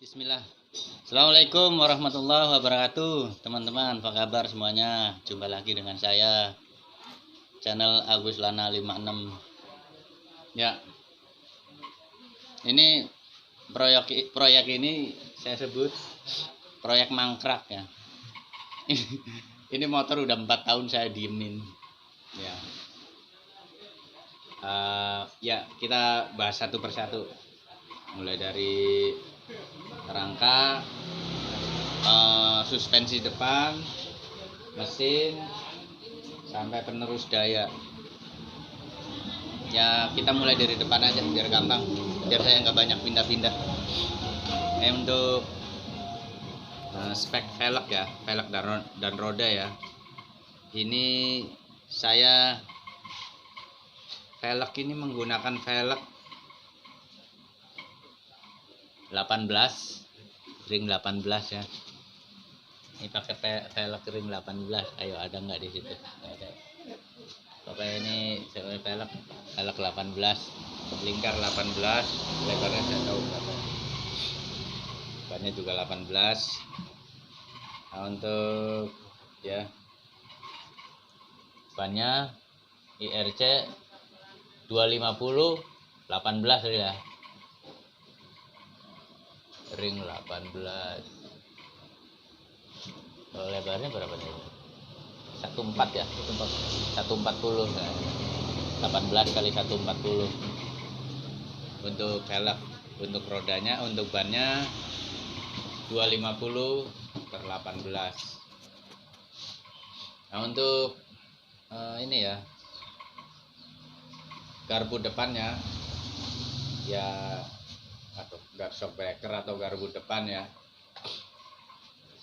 Bismillah. Assalamualaikum warahmatullahi wabarakatuh. Teman-teman, apa kabar semuanya? Jumpa lagi dengan saya, channel Agus Lana 56. Ya, ini proyek ini saya sebut proyek mangkrak ya. Ini motor udah 4 tahun saya diemin. Ya. Ya, kita bahas satu persatu. Mulai dari rangka, suspensi depan, mesin, sampai penerus daya. Ya, kita mulai dari depan aja biar gampang, biar saya nggak banyak pindah-pindah. Untuk spek velg ya, velg dan roda ya. Ini saya velg ini menggunakan velg 18 ring 18 ya. Ini pakai velg ring 18. Ayo, ada nggak di situ? Pokoknya ini velg 18, lingkar 18, lebarnya saya tahu berapa. Bannya juga 18. Nah, untuk ya bannya IRC 250 18 ya. Ring 18. Kalau lebarnya berapa nih? 14 ya, 140 ya. 18 kali 140 untuk velg. Untuk rodanya, untuk bannya 250 per 18. Nah, untuk ini ya, garpu depannya ya, atau shock breaker atau garpu depan ya,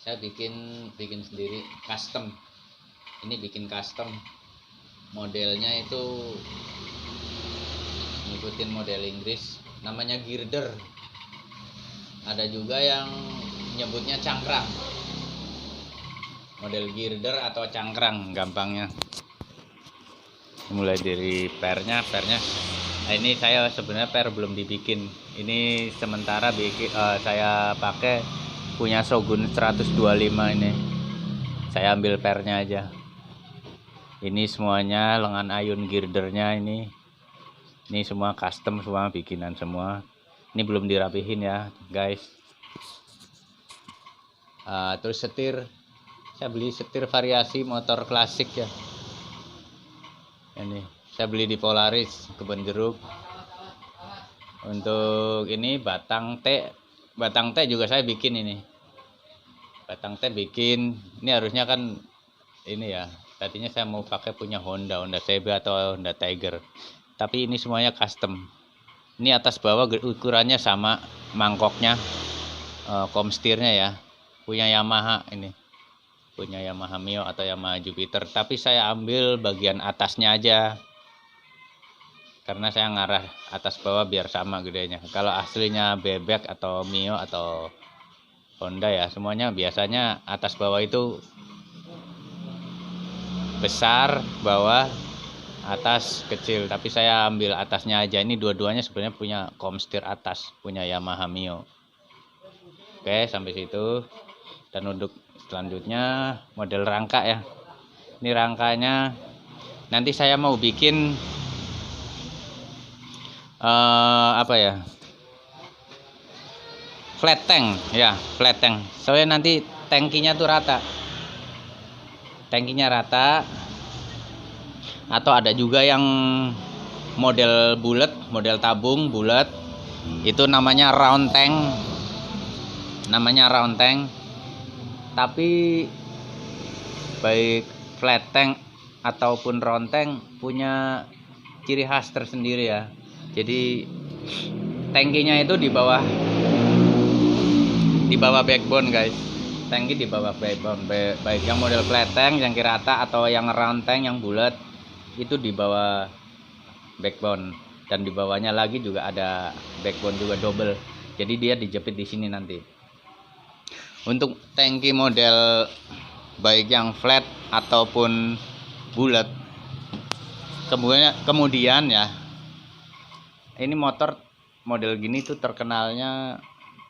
saya bikin sendiri, custom. Ini bikin custom, modelnya itu ngikutin model Inggris, namanya girder. Ada juga yang nyebutnya cangkrang, model girder atau cangkrang gampangnya. Mulai dari pernya. Nah, ini saya sebenarnya per belum dibikin. Ini sementara saya pakai punya Shogun 125 ini. Saya ambil pernya aja. Ini semuanya lengan ayun girdernya ini. Ini semua custom, semua bikinan semua. Ini belum dirapihin ya, guys. Terus setir. Saya beli setir variasi motor klasik ya. Ini saya beli di Polaris, Kebon Jeruk. Untuk ini batang T juga saya bikin ini. Batang T bikin. Ini harusnya kan ini ya. Tadinya saya mau pakai punya Honda CB atau Honda Tiger. Tapi ini semuanya custom. Ini atas bawah ukurannya sama, mangkoknya, komstirnya ya. Punya Yamaha ini. Punya Yamaha Mio atau Yamaha Jupiter, tapi saya ambil bagian atasnya aja karena saya ngarah atas bawah biar sama gedenya. Kalau aslinya bebek atau Mio atau Honda ya, semuanya biasanya atas bawah itu besar, bawah, atas kecil, tapi saya ambil atasnya aja. Ini dua-duanya sebenarnya punya komstir atas, punya Yamaha Mio. Oke, sampai situ. Dan untuk selanjutnya model rangka ya. Ini rangkanya nanti saya mau bikin apa ya, flat tank ya, flat tank. Soalnya nanti tangkinya tuh rata, tangkinya rata. Atau ada juga yang model bulat, model tabung bulat, itu namanya round tank, tapi baik flat tank ataupun round tank punya ciri khas tersendiri ya. Jadi tangkinya itu di bawah backbone guys. Tangki di bawah backbone, baik yang model flat tank yang rata atau yang round tank yang bulat, itu di bawah backbone. Dan di bawahnya lagi juga ada backbone juga double. Jadi dia dijepit di sini nanti. Untuk tangki model baik yang flat ataupun bulat, kemudian ya, ini motor model gini tuh terkenalnya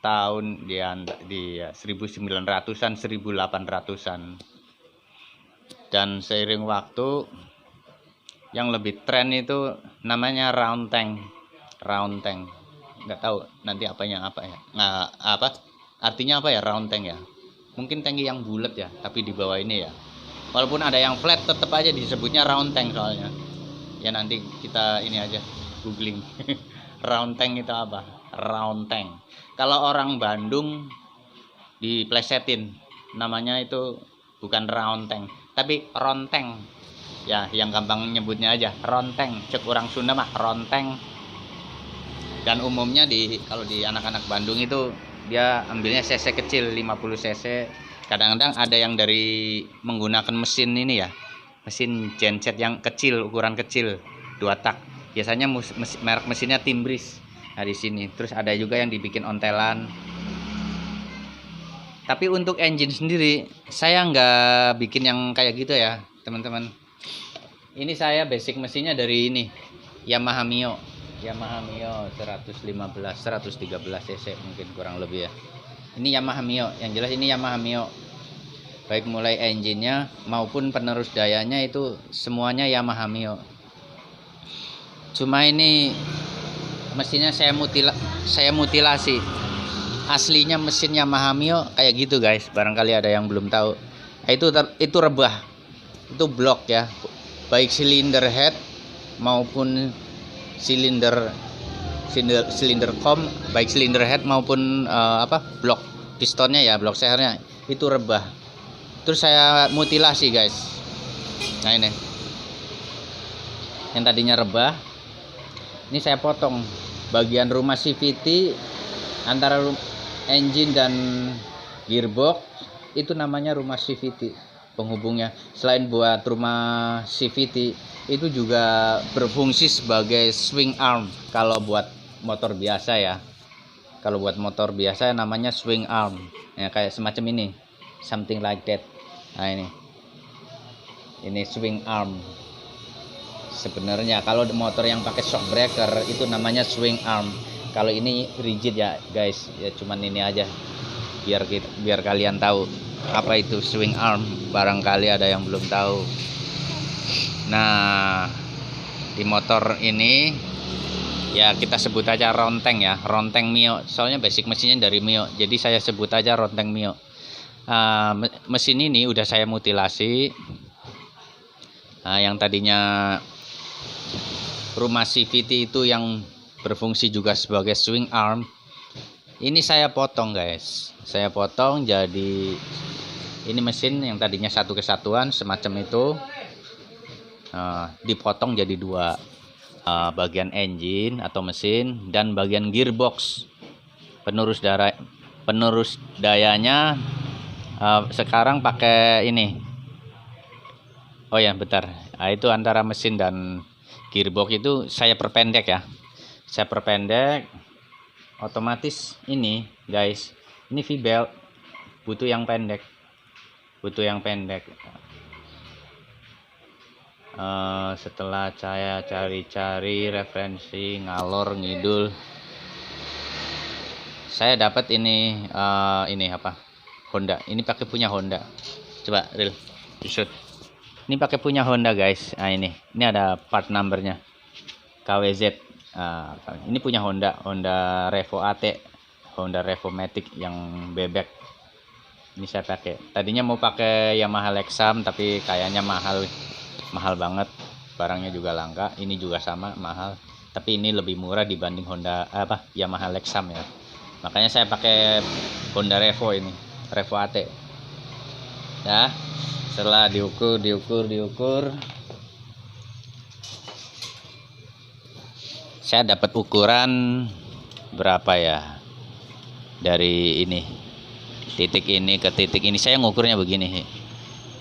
tahun di 1900-an 1800-an. Dan seiring waktu yang lebih tren itu namanya round tank. Nggak tahu nanti apa ya. Nah, artinya apa ya round tank ya? Mungkin tangki yang bulat ya, tapi di bawah ini ya. Walaupun ada yang flat, tetap aja disebutnya round tank soalnya. Ya nanti kita ini aja googling. Round tank itu apa? Round tank. Kalau orang Bandung diplesetin, namanya itu bukan round tank, tapi ronteng. Ya, yang gampang nyebutnya aja ronteng. Cek orang Sunda mah ronteng. Dan umumnya kalau di anak-anak Bandung itu dia ambilnya cc kecil 50 cc. Kadang-kadang ada yang dari menggunakan mesin ini ya, mesin genset yang kecil, ukuran kecil, 2 tak. Biasanya merek mesinnya Timbris. Nah di sini terus ada juga yang dibikin ontelan. Tapi untuk engine sendiri saya nggak bikin yang kayak gitu ya teman-teman. Ini saya basic mesinnya dari ini Yamaha Mio 113 cc mungkin kurang lebih ya. Ini Yamaha Mio, yang jelas ini Yamaha Mio. Baik mulai engine-nya maupun penerus dayanya itu semuanya Yamaha Mio. Cuma ini mesinnya saya mutilasi. Aslinya mesin Yamaha Mio kayak gitu guys, barangkali ada yang belum tahu. Itu rebah. Itu blok ya. Baik silinder head maupun silinder kom, baik silinder head maupun blok pistonnya ya, blok sehernya itu rebah. Terus saya mutilasi guys. Nah ini yang tadinya rebah, ini saya potong bagian rumah CVT antara engine dan gearbox, itu namanya rumah CVT penghubungnya. Selain buat rumah CVT, itu juga berfungsi sebagai swing arm kalau buat motor biasa ya. Kalau buat motor biasa namanya swing arm ya, kayak semacam ini, something like that. Nah ini swing arm. Sebenarnya kalau motor yang pakai shock breaker itu namanya swing arm. Kalau ini rigid ya guys, ya cuman ini aja biar kalian tahu apa itu swing arm, barangkali ada yang belum tahu. Nah di motor ini ya kita sebut aja ronteng ya, ronteng Mio, soalnya basic mesinnya dari Mio, jadi saya sebut aja ronteng Mio. Mesin ini udah saya mutilasi. Yang tadinya rumah CVT itu yang berfungsi juga sebagai swing arm, ini saya potong guys. Saya potong jadi ini mesin yang tadinya satu kesatuan semacam itu, dipotong jadi 2, bagian engine atau mesin dan bagian gearbox. Penerus dayanya sekarang pakai ini. Oh ya bentar, itu antara mesin dan gearbox itu saya perpendek ya. Saya perpendek, otomatis ini guys, ini V-belt butuh yang pendek. Setelah saya cari-cari referensi ngalor ngidul, saya dapat ini Honda. Ini pakai punya Honda. Coba real shoot. Ini pakai punya Honda guys. Nah ini ada part numbernya KWZ. Ini punya Honda Revo AT, Honda Revo Matic yang bebek. Ini saya pakai. Tadinya mau pakai Yamaha Lexam tapi kayaknya mahal banget. Barangnya juga langka. Ini juga sama mahal. Tapi ini lebih murah dibanding Yamaha Lexam ya. Makanya saya pakai Honda Revo ini, Revo AT. Ya. Setelah diukur, saya dapat ukuran berapa ya, dari ini titik ini ke titik ini saya ngukurnya begini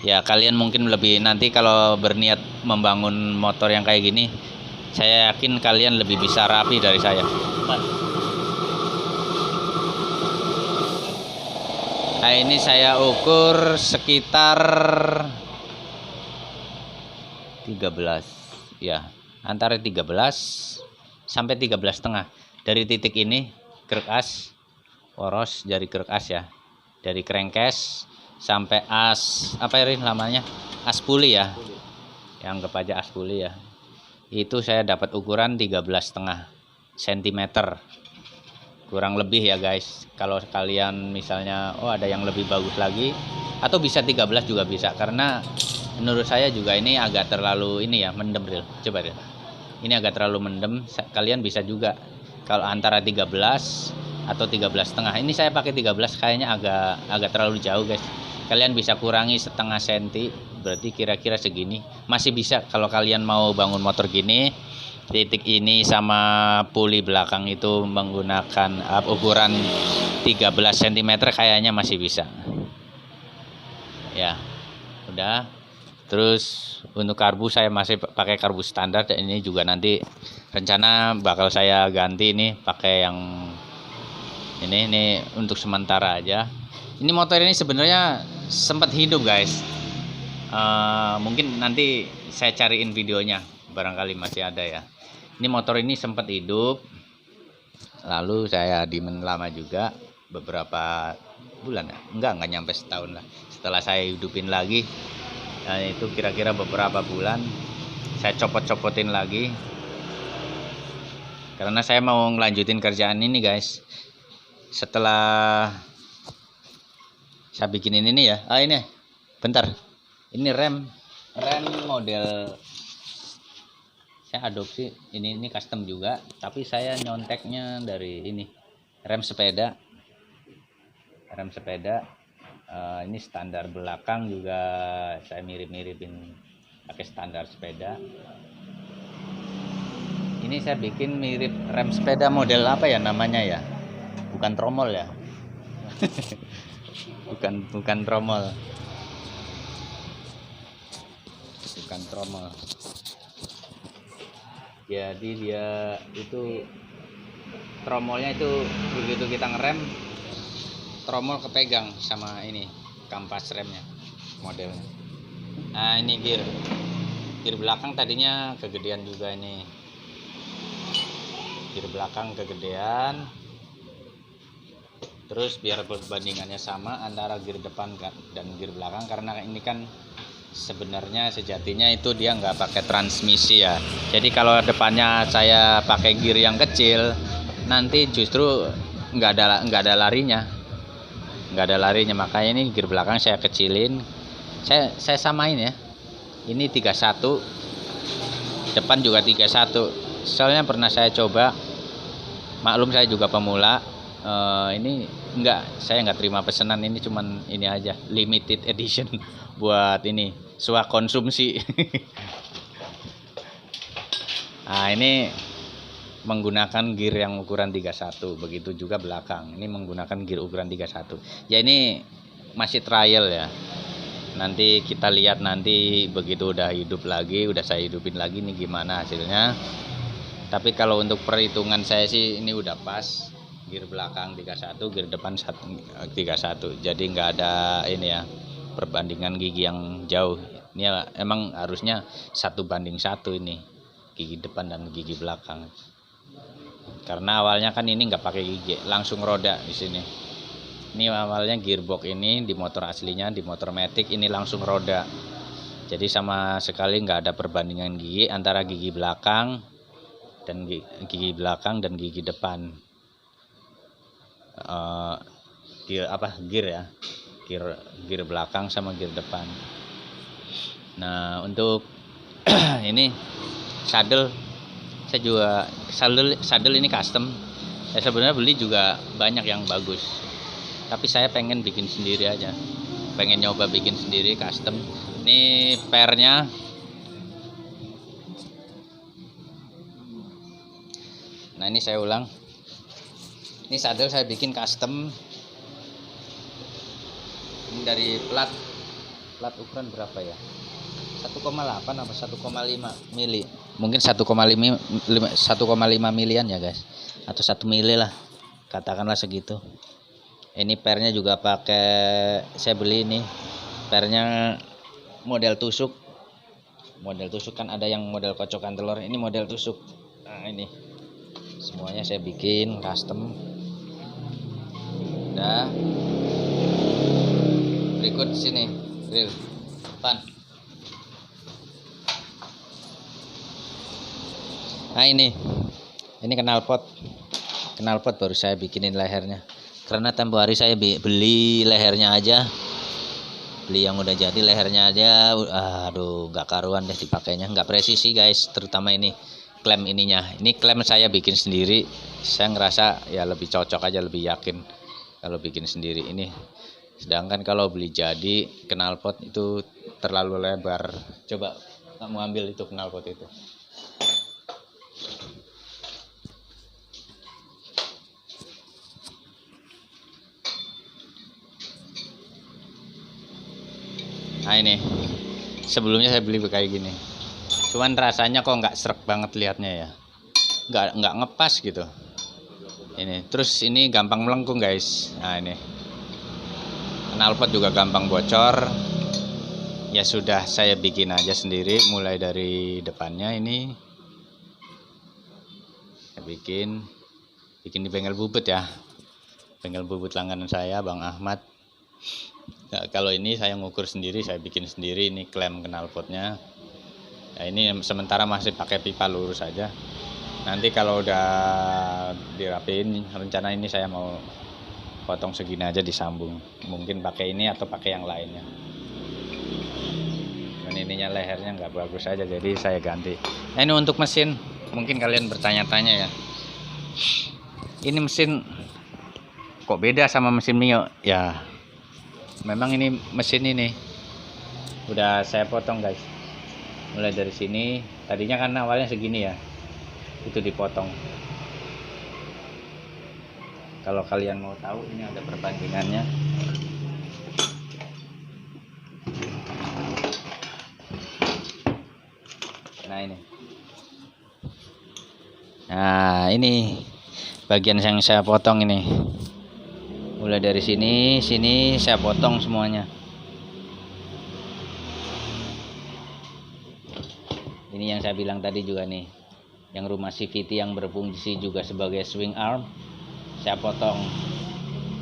ya. Kalian mungkin lebih nanti kalau berniat membangun motor yang kayak gini, saya yakin kalian lebih bisa rapi dari saya. Nah ini saya ukur sekitar 13 ya, antara 13 sampai 13,5 dari titik ini gergas poros dari keruk as ya, dari crankcase sampai as apa ini namanya, as puli ya, yang anggap aja as puli ya, itu saya dapat ukuran 13,5 cm kurang lebih ya guys. Kalau kalian misalnya ada yang lebih bagus lagi, atau bisa 13 juga bisa, karena menurut saya juga ini agak terlalu ini ya, mendem real. Coba deh, ini agak terlalu mendem. Kalian bisa juga kalau antara 13 atau 13,5. Ini saya pakai 13, kayaknya agak terlalu jauh guys. Kalian bisa kurangi setengah senti, berarti kira-kira segini masih bisa. Kalau kalian mau bangun motor gini, titik ini sama puli belakang itu menggunakan ukuran 13 cm kayaknya masih bisa ya. Udah. Terus untuk karbu saya masih pakai karbu standar, dan ini juga nanti rencana bakal saya ganti ini pakai yang ini untuk sementara aja. Ini motor ini sebenarnya sempat hidup guys. Mungkin nanti saya cariin videonya, barangkali masih ada ya. Ini motor ini sempat hidup, lalu saya diemin lama juga, beberapa bulan ya, enggak nyampe setahun lah. Setelah saya hidupin lagi, itu kira-kira beberapa bulan, saya copot-copotin lagi, karena saya mau ngelanjutin kerjaan ini guys. Setelah saya bikinin ini ya, ini bentar, ini rem model saya adopsi, ini custom juga, tapi saya nyonteknya dari ini rem sepeda. Ini standar belakang juga saya mirip-miripin pakai standar sepeda. Ini saya bikin mirip rem sepeda model apa ya namanya ya, bukan tromol ya. bukan tromol, jadi dia itu tromolnya itu begitu kita ngerem, tromol kepegang sama ini kampas remnya modelnya. Nah ini gear belakang tadinya kegedean juga, ini gear belakang kegedean. Terus biar perbandingannya sama antara gear depan dan gear belakang, karena ini kan sebenarnya sejatinya itu dia nggak pakai transmisi ya. Jadi kalau depannya saya pakai gear yang kecil, nanti justru nggak ada larinya. Makanya ini gear belakang saya kecilin. Saya samain ya. Ini 31, depan juga 31. Soalnya pernah saya coba, maklum saya juga pemula. Saya nggak terima pesanan, ini cuman ini aja, limited edition buat ini swak konsumsi. Nah ini menggunakan gear yang ukuran 31, begitu juga belakang ini menggunakan gear ukuran 31 ya. Ini masih trial ya, nanti kita lihat nanti begitu udah hidup lagi, udah saya hidupin lagi nih gimana hasilnya. Tapi kalau untuk perhitungan saya sih ini udah pas, gear belakang 31, gear depan 31, jadi nggak ada ini ya perbandingan gigi yang jauh. Ini emang harusnya 1:1 ini gigi depan dan gigi belakang, karena awalnya kan ini nggak pakai gigi, langsung roda di sini. Ini awalnya gearbox ini di motor aslinya, di motor Matic ini langsung roda, jadi sama sekali nggak ada perbandingan gigi antara gigi belakang dan gigi depan. Gear belakang sama gear depan. Nah untuk ini saddle, saya juga saddle ini custom. Saya sebenarnya beli juga banyak yang bagus, tapi saya pengen bikin sendiri aja, pengen nyoba bikin sendiri custom. Ini pernya nah ini saya ulang, ini saddle saya bikin custom. Ini dari plat ukuran berapa ya, 1,8 apa 1,5 mili, mungkin 1,5 milian ya guys, atau 1 mili lah, katakanlah segitu. Ini pernya juga pakai, saya beli ini pernya model tusuk kan ada yang model kocokan telur, ini model tusuk. Nah ini semuanya saya bikin custom. Udah. Berikut sini grill depan. Nah ini knalpot baru saya bikinin lehernya, karena tempo hari saya beli lehernya aja, beli yang udah jadi lehernya aja, aduh gak karuan deh dipakainya, nggak presisi guys, terutama ini klem ininya. Ini klem saya bikin sendiri, saya ngerasa ya lebih cocok aja, lebih yakin kalau bikin sendiri ini. Sedangkan kalau beli jadi knalpot itu terlalu lebar. Coba kamu ambil itu knalpot itu. Nah ini sebelumnya saya beli kayak gini, cuman rasanya kok nggak srek banget liatnya ya, nggak ngepas gitu. Ini terus ini gampang melengkung guys. Nah ini knalpot juga gampang bocor. Ya sudah, saya bikin aja sendiri, mulai dari depannya ini saya bikin di bengkel bubut ya, bengkel bubut langganan saya Bang Ahmad. Nah, kalau ini saya ngukur sendiri, saya bikin sendiri. Ini klem knalpotnya. Nah, ini sementara masih pakai pipa lurus saja. Nanti kalau udah dirapiin, rencana ini saya mau potong segini aja disambung. Mungkin pakai ini atau pakai yang lainnya. Dan ininya lehernya nggak bagus aja, jadi saya ganti. Nah, ini untuk mesin. Mungkin kalian bertanya-tanya ya, ini mesin kok beda sama mesin Mio? Ya, memang ini mesin ini udah saya potong guys, mulai dari sini. Tadinya kan awalnya segini ya, itu dipotong. Kalau kalian mau tahu, ini ada perbandingannya. Nah ini bagian yang saya potong ini, mulai dari sini saya potong semuanya. Ini yang saya bilang tadi juga nih, yang rumah CVT yang berfungsi juga sebagai swing arm, saya potong.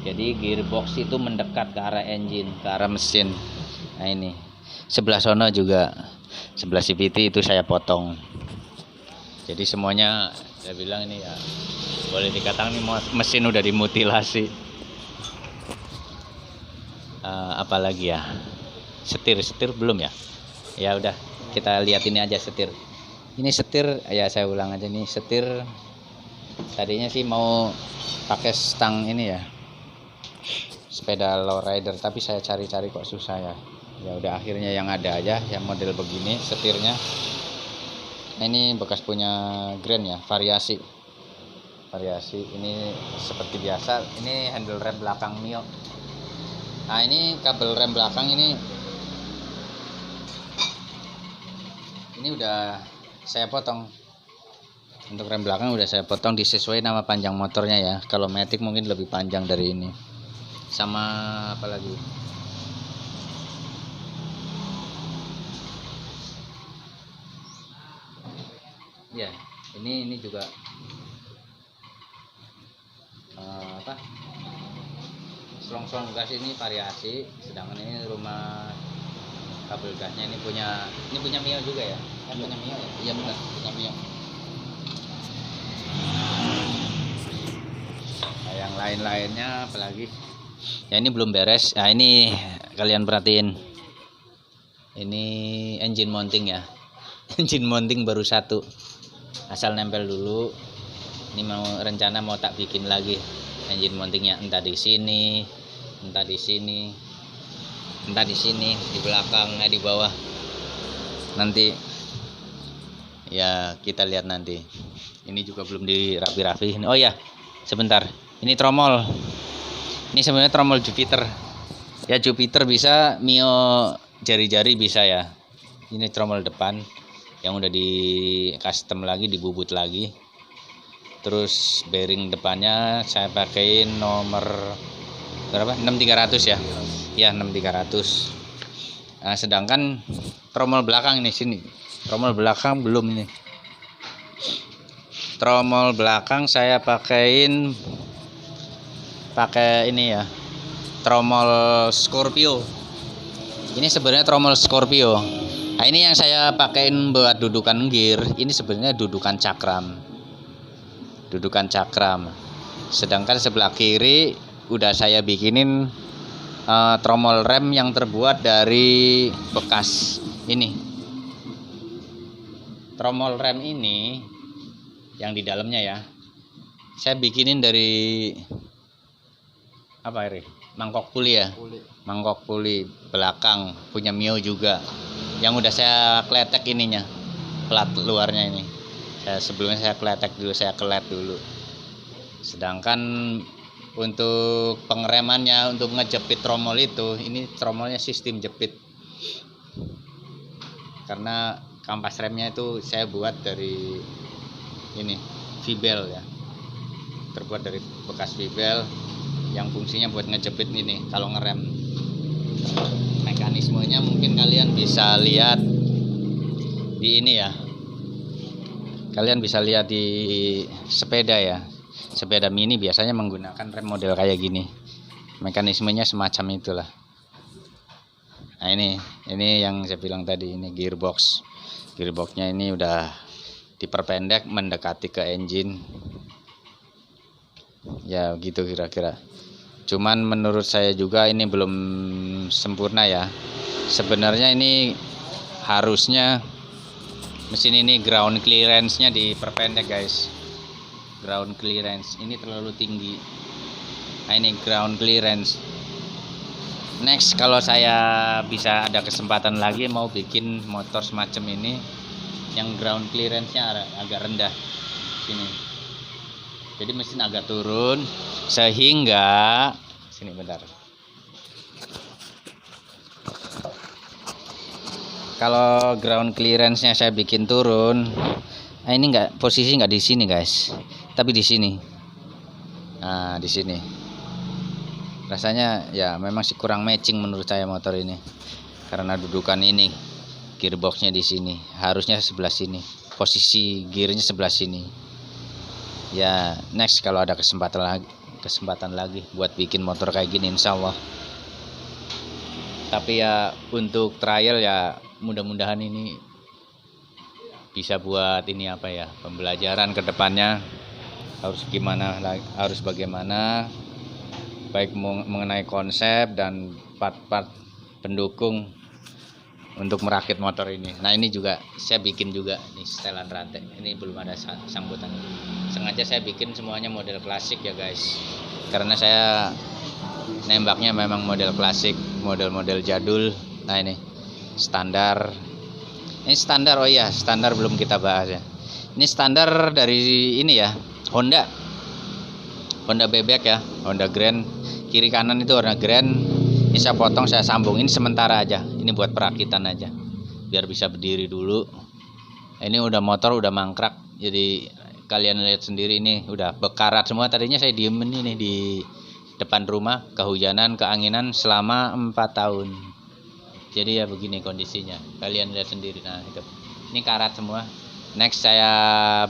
Jadi gearbox itu mendekat ke arah engine, ke arah mesin. Nah ini sebelah sono juga, sebelah CVT itu saya potong. Jadi semuanya saya bilang ini ya, boleh dikatakan ini mesin udah dimutilasi. Apalagi ya, setir belum ya. Ya udah, kita lihat ini aja setir. Ini setir ya, saya ulang aja nih, setir tadinya sih mau pakai stang ini ya, sepeda lowrider, tapi saya cari-cari kok susah ya. Ya udah, akhirnya yang ada aja yang model begini setirnya. Nah, ini bekas punya Grand ya, variasi ini seperti biasa. Ini handle rem belakang Mio. Nah ini kabel rem belakang ini udah saya potong. Untuk rem belakang udah saya potong disesuaikan nama panjang motornya ya. Kalau Matic mungkin lebih panjang dari ini. Sama apa lagi? Ya, ini juga selong-selong gas ini variasi. Sedangkan ini rumah kabel gasnya ini punya Mio juga ya? Kan punya Mio ya? Iya benar, punya Mio. Nah, yang lain-lainnya apalagi? Ya ini belum beres. Nah ini kalian perhatiin. Ini engine mounting ya. Engine mounting baru satu. Asal nempel dulu. Ini rencana mau tak bikin lagi engine mountingnya, entah di sini, entah di sini, entah di sini, di belakang, di bawah. Nanti ya kita lihat nanti. Ini juga belum dirapi-rapi. Oh ya, sebentar. Ini tromol. Ini sebenarnya tromol Jupiter. Ya Jupiter bisa, Mio jari-jari bisa ya. Ini tromol depan yang udah di custom lagi, dibubut lagi. Terus bearing depannya saya pakein nomor berapa? 6300 ya. Ya 6300. Nah, sedangkan tromol belakang ini sini. Tromol belakang belum ini. Tromol belakang saya pakein pakai ini ya, tromol Scorpio. Ini sebenarnya tromol Scorpio. Nah, ini yang saya pakaiin buat dudukan gear. Ini sebenarnya dudukan cakram. Dudukan cakram. Sedangkan sebelah kiri udah saya bikinin tromol rem yang terbuat dari bekas ini. Tromol rem ini yang di dalamnya ya, saya bikinin dari apa ini? Mangkok puli ya. Mangkok puli belakang punya Mio juga. Yang udah saya kletek ininya, plat luarnya ini. Sebelumnya saya kletek dulu, saya kelet dulu. Sedangkan untuk pengeremannya, untuk ngejepit tromol itu, ini tromolnya sistem jepit. Karena kampas remnya itu saya buat dari ini Vibel ya, terbuat dari bekas Vibel yang fungsinya buat ngejepit ini kalau ngerem. Mekanismenya mungkin kalian bisa lihat di ini ya, kalian bisa lihat di sepeda ya, sepeda mini biasanya menggunakan rem model kayak gini. Mekanismenya semacam itulah. Nah ini yang saya bilang tadi, ini gearbox. Gearboxnya ini udah diperpendek mendekati ke engine. Ya gitu kira-kira. Cuman menurut saya juga ini belum sempurna ya. Sebenarnya ini harusnya mesin ini ground clearance-nya diperpendek guys. Ground clearance ini terlalu tinggi. Nah ini ground clearance. Next kalau saya bisa ada kesempatan lagi mau bikin motor semacam ini yang ground clearance-nya agak rendah sini. Jadi mesin agak turun sehingga sini bentar. Kalau ground clearance-nya saya bikin turun, nah ini posisi nggak di sini guys, tapi di sini. Nah di sini. Rasanya ya memang sih kurang matching menurut saya motor ini. Karena dudukan ini, gearboxnya di sini, harusnya sebelah sini. Posisi gearnya sebelah sini. Ya next kalau ada kesempatan lagi buat bikin motor kayak gini insya Allah. Tapi ya untuk trial ya mudah-mudahan ini bisa buat ini apa ya, pembelajaran ke depannya harus bagaimana baik mengenai konsep dan part-part pendukung untuk merakit motor ini. Nah ini juga saya bikin juga nih setelan rantai, ini belum ada sambutan. Sengaja saya bikin semuanya model klasik ya guys, karena saya nembaknya memang model klasik, model-model jadul. Nah ini standar, oh iya standar belum kita bahas ya. Ini standar dari ini ya, Honda bebek ya, Honda Grand. Kiri kanan itu warna Grand. Ini saya potong, saya sambung. Ini sementara aja, ini buat perakitan aja biar bisa berdiri dulu. Ini udah motor udah mangkrak, jadi kalian lihat sendiri ini udah bekarat semua. Tadinya saya diemin ini di depan rumah, kehujanan keanginan selama 4 tahun. Jadi ya begini kondisinya, kalian lihat sendiri. Nah itu, ini karat semua. Next saya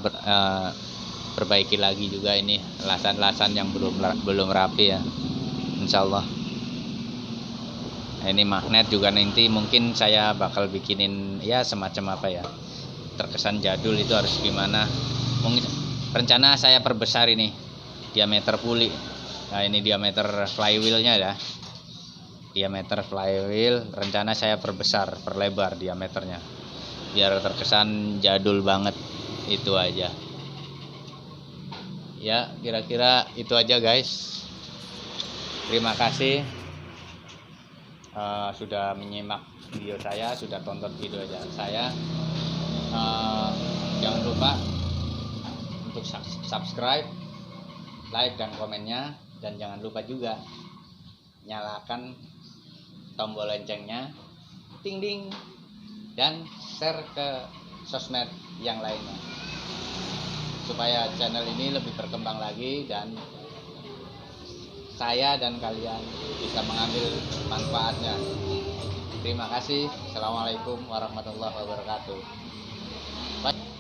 perbaiki lagi juga ini lasan-lasan yang belum rapi ya, insya Allah. Nah, ini magnet juga nanti mungkin saya bakal bikinin ya semacam apa ya, terkesan jadul itu harus gimana. Mungkin rencana saya perbesar ini diameter puli. Nah ini diameter flywheelnya ya, diameter flywheel rencana saya perlebar diameternya biar terkesan jadul banget. Itu aja ya, kira-kira itu aja guys. Terima kasih sudah menyimak video saya, sudah tonton video saya. Jangan lupa untuk subscribe, like dan komennya, dan jangan lupa juga nyalakan tombol loncengnya, ting ding, dan share ke sosmed yang lainnya supaya channel ini lebih berkembang lagi dan saya dan kalian bisa mengambil manfaatnya. Terima kasih. Assalamualaikum warahmatullahi wabarakatuh. Bye.